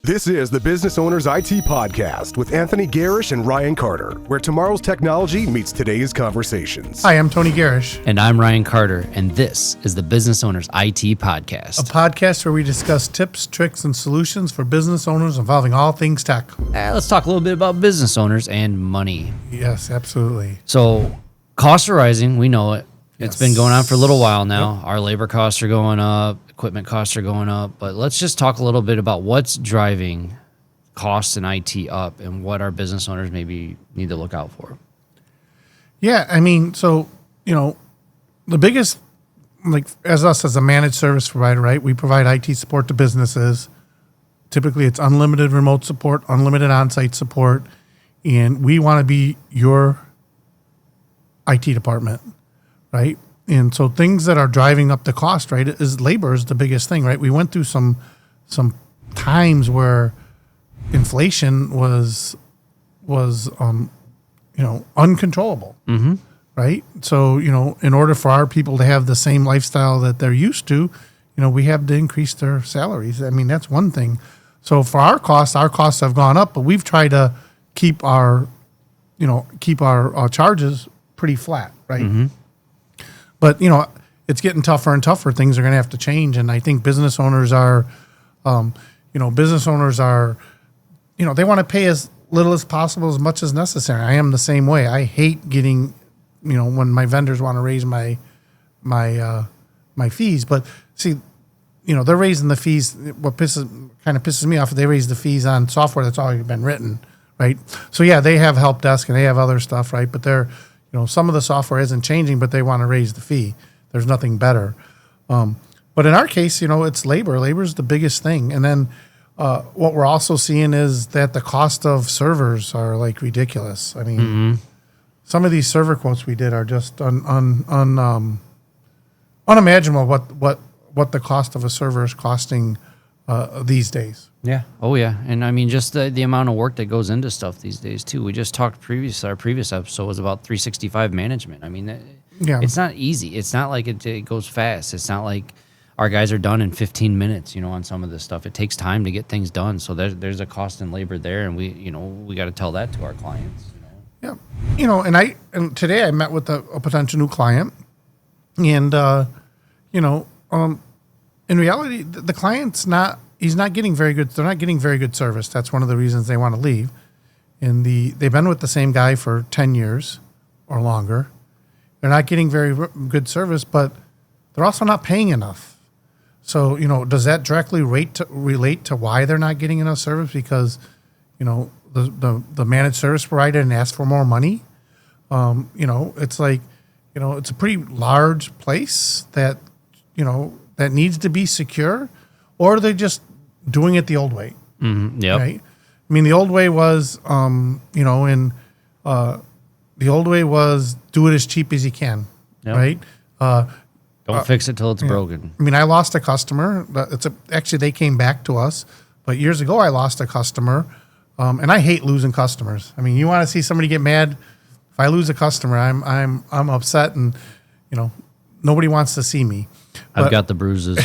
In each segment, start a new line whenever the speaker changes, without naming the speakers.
This is the Business Owners IT Podcast with Anthony Gerasch and Ryan Carter, where tomorrow's technology meets today's conversations.
Hi, I'm Tony Gerasch.
And I'm Ryan Carter, and this is the Business Owners IT Podcast.
A podcast where we discuss tips, tricks, and solutions for business owners involving all things tech.
Let's talk a little bit about business owners and money.
Yes, absolutely.
So, costs are rising. We know it. It's been going on for a little while now.
Yep.
Our labor costs are going up. Equipment costs are going up. But let's just talk a little bit about what's driving costs in IT up and what our business owners maybe need to look out for.
Yeah, I mean, so, the biggest, as a managed service provider, right, we provide IT support to businesses. Typically, it's unlimited remote support, unlimited on-site support, and we want to be your IT department, right? And so things that are driving up the cost, right, is labor is the biggest thing, right? We went through some times where inflation was uncontrollable, right? So, in order for our people to have the same lifestyle that they're used to, we have to increase their salaries. I mean, that's one thing. So for our costs have gone up, but we've tried to keep our charges pretty flat, right? Mm-hmm. But, it's getting tougher and tougher. Things are going to have to change. And I think business owners are, they want to pay as little as possible, as much as necessary. I am the same way. I hate getting, when my vendors want to raise my fees. But see, they're raising the fees. What kind of pisses me off, they raise the fees on software that's already been written, right? So yeah, they have help desk and they have other stuff, right? But they're, some of the software isn't changing, but they want to raise the fee. There's nothing better. But in our case, it's labor. Labor is the biggest thing. And then what we're also seeing is that the cost of servers are ridiculous. I mean, some of these server quotes we did are just unimaginable what the cost of a server is costing these days.
Yeah. Oh, yeah. And I mean, just the amount of work that goes into stuff these days, too. We just talked our previous episode was about 365 management. I mean, it's not easy. It's not like it goes fast. It's not like our guys are done in 15 minutes, on some of this stuff. It takes time to get things done. So there's a cost in labor there. And we got to tell that to our clients.
Yeah. And today I met with a potential new client and, in reality, the client's he's not getting very good. They're not getting very good service. That's one of the reasons they want to leave. And they've been with the same guy for 10 years or longer. They're not getting very good service, but they're also not paying enough. So, does that directly relate to why they're not getting enough service? Because, the managed service provider didn't ask for more money. It's it's a pretty large place that, that needs to be secure, or are they just doing it the old way?
Mm-hmm. Yep.
Right? I mean, the old way was, the old way was do it as cheap as you can,
yep.
right?
Don't fix it till it's broken.
I mean, I lost a customer. Actually, they came back to us, but years ago I lost a customer, and I hate losing customers. I mean, you want to see somebody get mad? If I lose a customer, I'm upset, and nobody wants to see me.
I've got the bruises.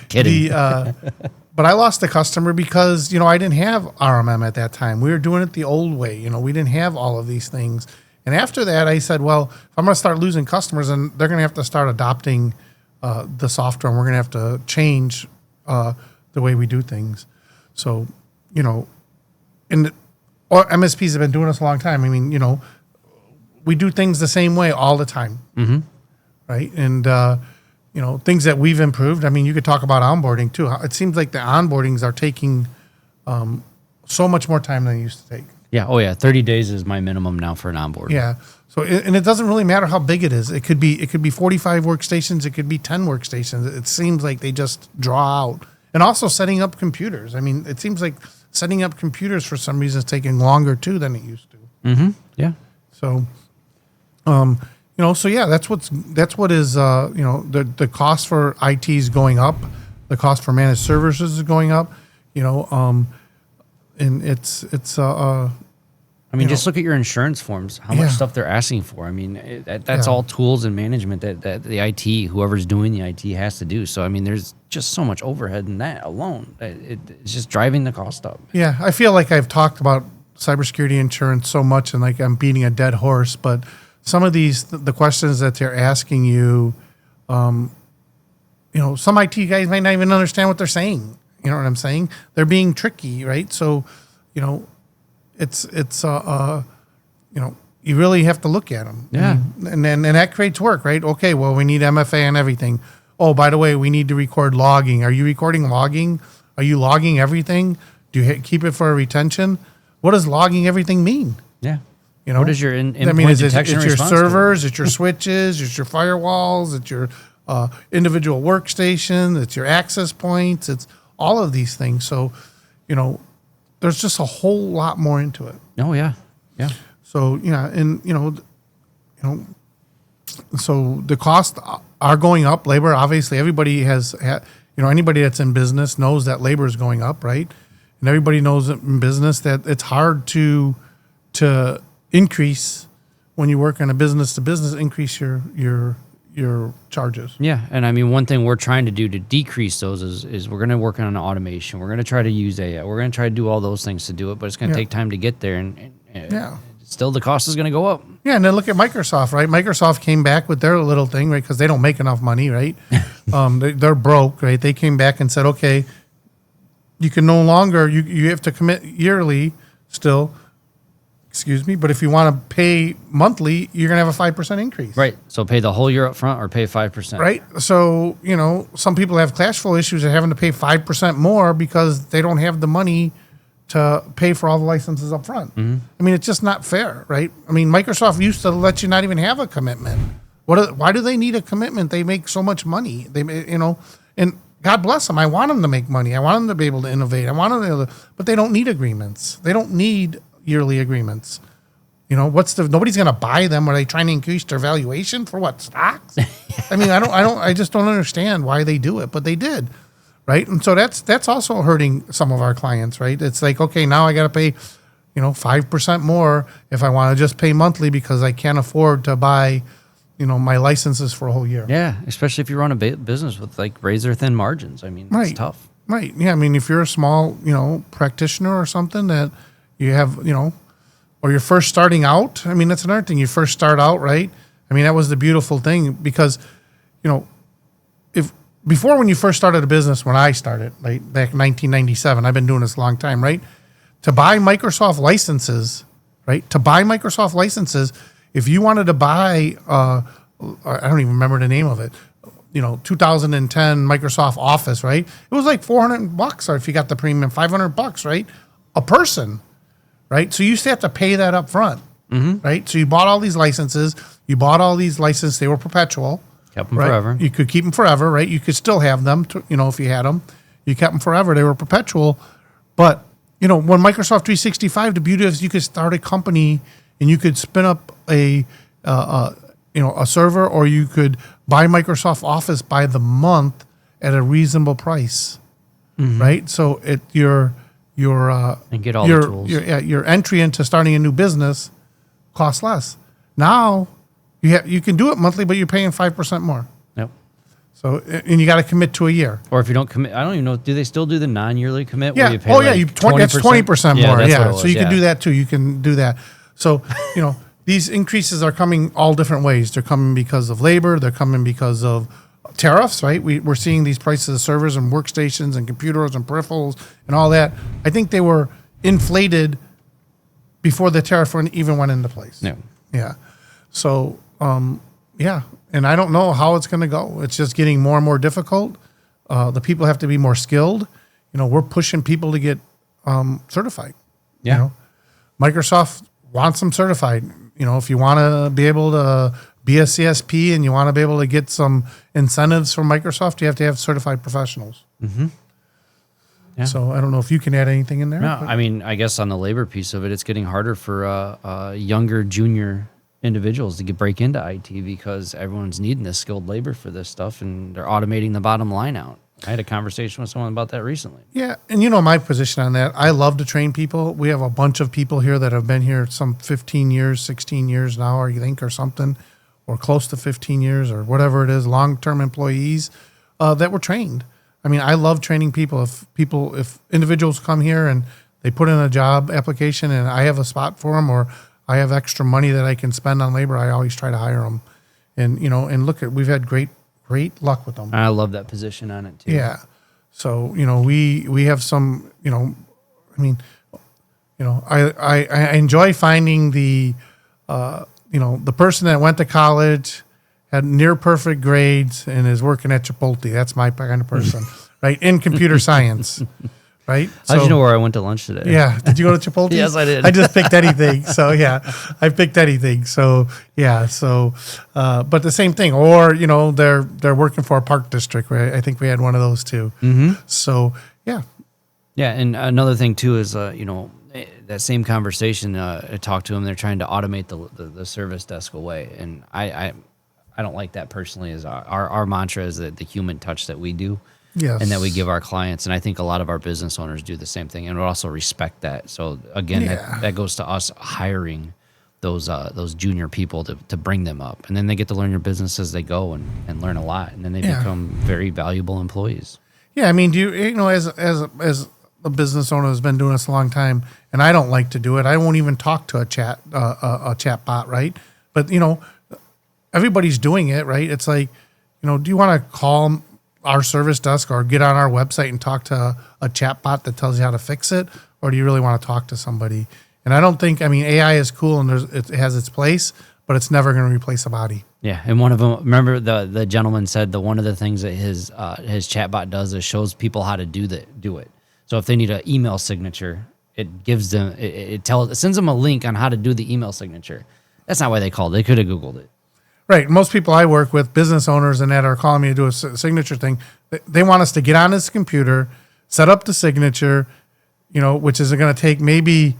Kidding.
But I lost a customer because, I didn't have RMM at that time. We were doing it the old way. We didn't have all of these things. And after that, I said, well, if I'm going to start losing customers, then they're going to have to start adopting the software, and we're going to have to change the way we do things. So, MSPs have been doing this a long time. I mean, we do things the same way all the time.
Mm-hmm.
Right? And, things that we've improved. I mean, you could talk about onboarding too. It seems like the onboardings are taking so much more time than they used to take.
Yeah. Oh, yeah. 30 days is my minimum now for an onboarding.
Yeah. So, and it doesn't really matter how big it is. It could be 45 workstations. It could be 10 workstations. It seems like they just draw out. And also setting up computers. I mean, it seems like setting up computers for some reason is taking longer too than it used to.
Mm-hmm. Yeah.
So, so yeah, that's what is, the cost for IT is going up. The cost for managed services is going up, and it's
I I mean, just look at your insurance forms, how much stuff they're asking for. I mean, that's all tools and management that the IT, whoever's doing the IT, has to do. So, I mean, there's just so much overhead in that alone. It's just driving the cost up.
Yeah, I feel like I've talked about cybersecurity insurance so much and like I'm beating a dead horse, but some of the questions that they're asking you, some IT guys might not even understand what they're saying. You know what I'm saying? They're being tricky, right? So, it's you really have to look at them.
Yeah.
And that creates work, right? Okay, well, we need MFA and everything. Oh, by the way, we need to record logging. Are you recording logging? Are you logging everything? Do you keep it for a retention? What does logging everything mean?
Yeah. What is your
it's
detection
your
response
servers, it's your switches, it's your firewalls, it's your individual workstation, it's your access points, it's all of these things. So, there's just a whole lot more into it.
Oh yeah, yeah.
So so the costs are going up. Labor, obviously, everybody anybody that's in business knows that labor is going up, right? And everybody knows in business that it's hard to increase when you work in a business to business, increase your charges.
Yeah, and I mean, one thing we're trying to do to decrease those is we're going to work on automation. We're going to try to use AI. We're going to try to do all those things to do it, but it's going to take time to get there, and still the cost is going to go up.
Yeah, and then look at Microsoft, right? Microsoft came back with their little thing, right? Because they don't make enough money, right? They're broke, right? They came back and said, okay, you can no longer, you have to commit yearly still. Excuse me, but if you want to pay monthly, you're going to have a 5% increase.
Right. So pay the whole year up front or pay 5%.
Right. So, some people have cash flow issues. They're having to pay 5% more because they don't have the money to pay for all the licenses up front. Mm-hmm. I mean, it's just not fair, right? I mean, Microsoft used to let you not even have a commitment. Why do they need a commitment? They make so much money. And God bless them. I want them to make money. I want them to be able to innovate. I want them to be able to, but they don't need agreements. They don't need yearly agreements. Nobody's going to buy them. Are they trying to increase their valuation for what, stocks? I mean, I just don't understand why they do it, but they did, right? And so that's also hurting some of our clients, right? It's like, okay, now I got to pay, 5% more if I want to just pay monthly because I can't afford to buy, my licenses for a whole year.
Yeah, especially if you run a business with like razor thin margins. I mean, it's tough.
Right. Yeah. I mean, if you're a small, practitioner or something that you have, or you're first starting out. I mean, that's another thing. You first start out, right? I mean, that was the beautiful thing because, before when you first started a business, when I started, like back in 1997, I've been doing this a long time, right? To buy Microsoft licenses, right? If you wanted to buy, I don't even remember the name of it, 2010 Microsoft Office, right? It was like $400, or if you got the premium, $500, right? A person. Right, so you used to have to pay that up front, right? So you bought all these licenses. They were perpetual.
Kept them forever.
You could keep them forever, right? You could still have them, if you had them. You kept them forever. They were perpetual. But, when Microsoft 365, the beauty is you could start a company and you could spin up a server, or you could buy Microsoft Office by the month at a reasonable price, right? So
and get all the tools.
Your entry into starting a new business costs less. Now you can do it monthly, but you're paying 5% more.
Yep.
So and you got to commit to a year.
Or if you don't commit, I don't even know. Do they still do the non-yearly commit?
Yeah.
Where you pay
that's 20% more. Yeah. So you
can
do that too. You can do that. So these increases are coming all different ways. They're coming because of labor. They're coming because of tariffs, right? We're seeing these prices of servers and workstations and computers and peripherals and all that. I think they were inflated before the tariff even went into place.
No.
Yeah. So, and I don't know how it's going to go. It's just getting more and more difficult. The people have to be more skilled. We're pushing people to get certified.
Yeah.
Microsoft wants them certified. If you want to be able to be a CSP and you want to be able to get some incentives from Microsoft, you have to have certified professionals. Mm-hmm. Yeah. So I don't know if you can add anything in there.
No, I mean, I guess on the labor piece of it, it's getting harder for younger junior individuals to break into IT because everyone's needing this skilled labor for this stuff, and they're automating the bottom line out. I had a conversation with someone about that recently.
Yeah, and my position on that, I love to train people. We have a bunch of people here that have been here some 15 years, 16 years now, or you think, or something, or close to 15 years, or whatever it is, long-term employees that were trained. I mean, I love training people. If individuals come here and they put in a job application and I have a spot for them, or I have extra money that I can spend on labor, I always try to hire them. And, and we've had great luck with them.
I love that position on it too.
Yeah. So, we have some, I enjoy finding the person that went to college, had near perfect grades, and is working at Chipotle. That's my kind of person, right? In computer science, right?
How'd you know where I went to lunch today?
Yeah. Did you go to Chipotle?
Yes, I did.
I just picked anything. So, yeah, I picked anything. So, yeah. So, but the same thing. Or, they're working for a park district, right? I think we had one of those too. Mm-hmm. So, yeah.
Yeah. And another thing too is, that same conversation, I talked to them, they're trying to automate the service desk away. And I don't like that personally. As our mantra is that the human touch that we do. Yes. And that we give our clients. And I think a lot of our business owners do the same thing and would also respect that. So again, that goes to us hiring those junior people to bring them up. And then they get to learn your business as they go and learn a lot. And then they become very valuable employees. Yeah.
I mean, do you, as a business owner who's been doing this a long time, and I don't like to do it, I won't even talk to a chat bot, right? But, everybody's doing it, right? It's like, do you want to call our service desk or get on our website and talk to a chat bot that tells you how to fix it? Or do you really want to talk to somebody? And I don't think, AI is cool and it has its place, but it's never going to replace a body.
Yeah. And one of them, remember the gentleman said that one of the things that his chat bot does is shows people how to do it. So if they need an email signature, it gives them, it sends them a link on how to do the email signature. That's not why they called. They could have Googled it.
Right. Most people I work with, business owners and that, are calling me to do a signature thing. They want us to get on this computer, set up the signature, which is going to take maybe,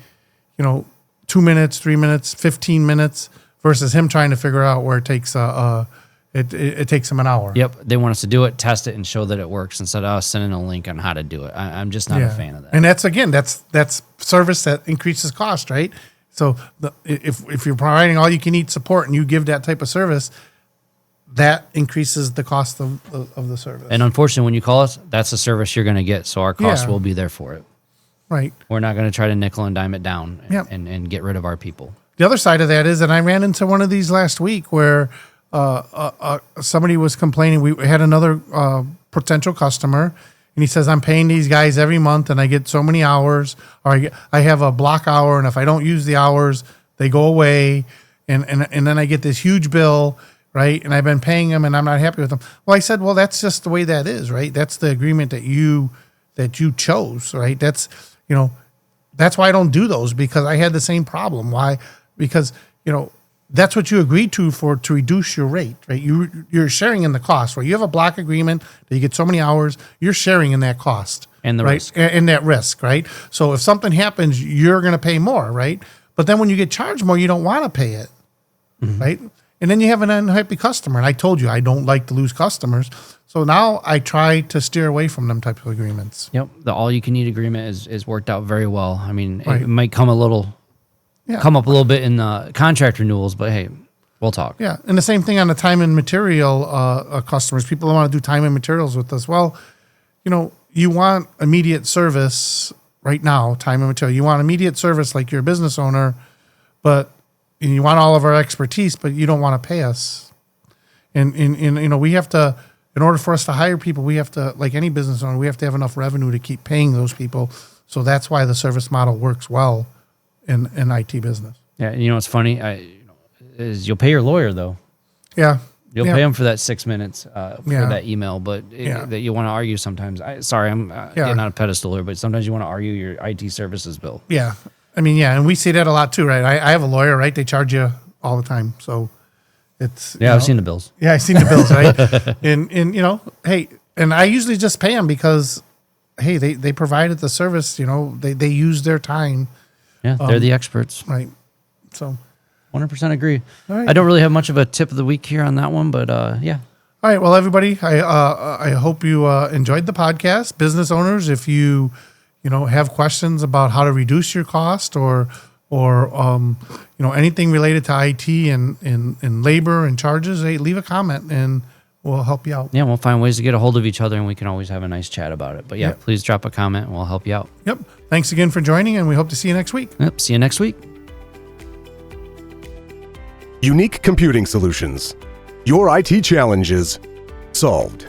2 minutes, 3 minutes, 15 minutes, versus him trying to figure out where it takes it takes him an hour.
Yep. They want us to do it, test it, and show that it works instead of us sending a link on how to do it. I'm just not a fan of that.
And that's service that increases cost, right? So if you're providing all you can eat support and you give that type of service, that increases the cost of the service.
And unfortunately, when you call us, that's the service you're going to get. So our cost will be there for it.
Right.
We're not going to try to nickel and dime it down and get rid of our people.
The other side of that is that I ran into one of these last week where somebody was complaining. We had another potential customer, and he says, I'm paying these guys every month and I get so many hours, or I have a block hour, and if I don't use the hours, they go away. And then I get this huge bill, right? And I've been paying them and I'm not happy with them. Well, I said, well, that's just the way that is, right? That's the agreement that you chose, right? That's why I don't do those, because I had the same problem. Why? Because, that's what you agreed to reduce your rate, right? You're sharing in the cost, right? You have a block agreement that you get so many hours, you're sharing in that cost.
And the risk.
And that risk, right? So if something happens, you're going to pay more, right? But then when you get charged more, you don't want to pay it, right? And then you have an unhappy customer. And I told you, I don't like to lose customers. So now I try to steer away from them types of agreements.
Yep. The all-you-can-eat agreement is worked out very well. I mean, it might come up a little bit in the contract renewals, but hey, we'll talk.
Yeah, and the same thing on the time and material customers. People want to do time and materials with us. Well, you want immediate service right now, time and material. You want immediate service like you're a business owner, but you want all of our expertise, but you don't want to pay us. And we have to, in order for us to hire people, we have to, like any business owner, we have to have enough revenue to keep paying those people. So that's why the service model works well in IT business.
Yeah, and what's funny is you'll pay your lawyer though.
Yeah,
you'll pay him for that 6 minutes for that email, but that you want to argue sometimes. I'm getting on a pedestal here, but sometimes you want to argue your IT services bill.
Yeah, I mean, and we see that a lot too, right? I have a lawyer, right? They charge you all the time, so it's
I've seen the bills.
Yeah, I've seen the bills, right? and hey, and I usually just pay them because hey, they provided the service. They use their time.
Yeah, they're the experts.
Right. So
100% agree.
All right.
I don't really have much of a tip of the week here on that one, but yeah.
All right. Well, everybody, I hope you enjoyed the podcast. Business owners, if you have questions about how to reduce your cost or anything related to IT and labor and charges, hey, leave a comment and we'll help you out.
Yeah, we'll find ways to get a hold of each other and we can always have a nice chat about it. But yeah, please drop a comment and we'll help you out.
Yep. Thanks again for joining, and we hope to see you next week.
Yep. See you next week.
Unique Computing Solutions. Your IT challenges solved.